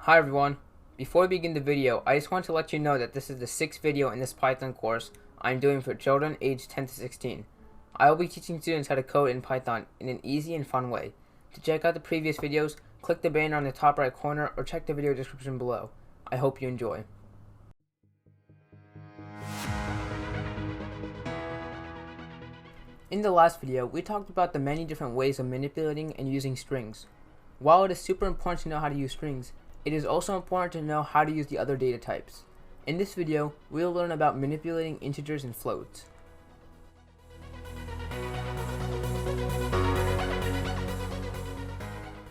Hi everyone. Before we begin the video, I just want to let you know that this is the 6th video in this Python course I'm doing for children aged 10 to 16. I will be teaching students how to code in Python in an easy and fun way. To check out the previous videos, click the banner on the top right corner or check the video description below. I hope you enjoy. In the last video, we talked about the many different ways of manipulating and using strings. While it is super important to know how to use strings, it is also important to know how to use the other data types. In this video, we will learn about manipulating integers and floats.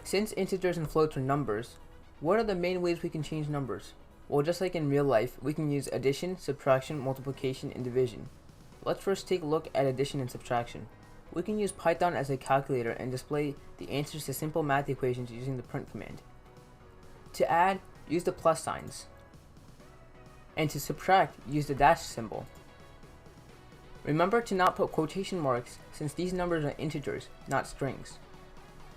Since integers and floats are numbers, what are the main ways we can change numbers? Well, just like in real life, we can use addition, subtraction, multiplication, and division. Let's first take a look at addition and subtraction. We can use Python as a calculator and display the answers to simple math equations using the print command. To add, use the plus signs. And to subtract, use the dash symbol. Remember to not put quotation marks since these numbers are integers, not strings.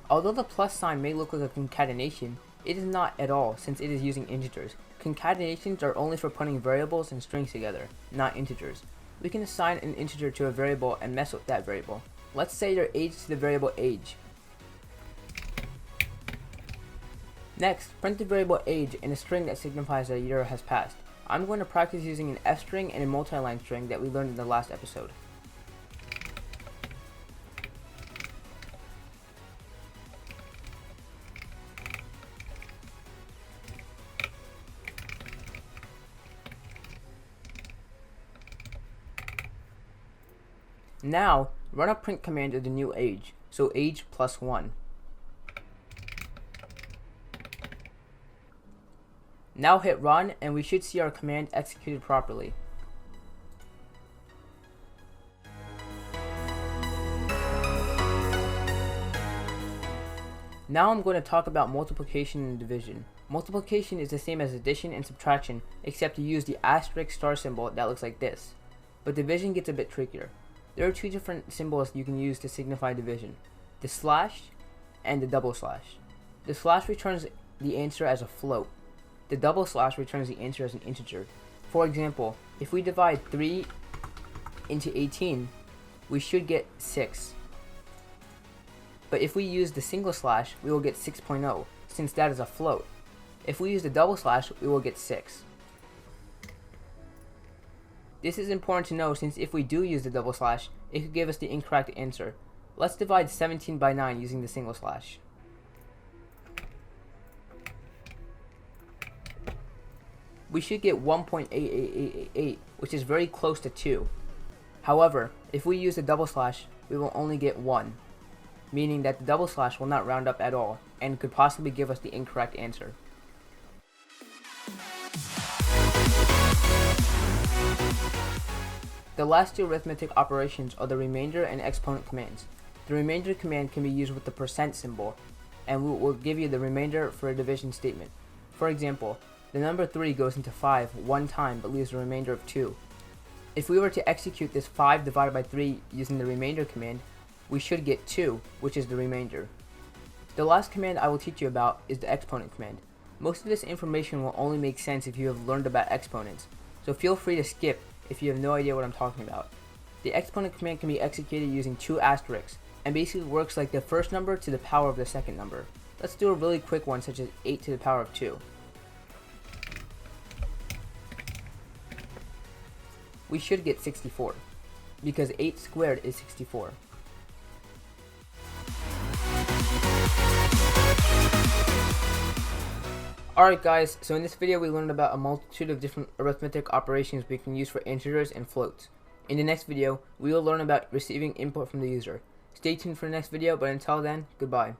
Although the plus sign may look like a concatenation, it is not at all since it is using integers. Concatenations are only for putting variables and strings together, not integers. We can assign an integer to a variable and mess with that variable. Let's say your age to the variable age. Next, print the variable age in a string that signifies that a year has passed. I'm going to practice using an F string and a multi-line string that we learned in the last episode. Now, run a print command of the new age, so age plus 1. Now hit run and we should see our command executed properly. Now I'm going to talk about multiplication and division. Multiplication is the same as addition and subtraction, except you use the asterisk star symbol that looks like this. But division gets a bit trickier. There are two different symbols you can use to signify division, the slash and the double slash. The slash returns the answer as a float. The double slash returns the answer as an integer. For example, if we divide 3 into 18, we should get 6. But if we use the single slash, we will get 6.0, since that is a float. If we use the double slash, we will get 6. This is important to know since if we do use the double slash, it could give us the incorrect answer. Let's divide 17 by 9 using the single slash. We should get 1.8888, which is very close to 2. However, if we use the double slash, we will only get 1, meaning that the double slash will not round up at all, and could possibly give us the incorrect answer. The last two arithmetic operations are the remainder and exponent commands. The remainder command can be used with the percent symbol, and will give you the remainder for a division statement. For example, the number 3 goes into 5 one time but leaves a remainder of 2. If we were to execute this 5 divided by 3 using the remainder command, we should get 2, which is the remainder. The last command I will teach you about is the exponent command. Most of this information will only make sense if you have learned about exponents, so feel free to skip if you have no idea what I'm talking about. The exponent command can be executed using 2 asterisks, and basically works like the first number to the power of the second number. Let's do a really quick one such as 8 to the power of 2. We should get 64, because 8 squared is 64. Alright guys, so in this video we learned about a multitude of different arithmetic operations we can use for integers and floats. In the next video, we will learn about receiving input from the user. Stay tuned for the next video, but until then, goodbye.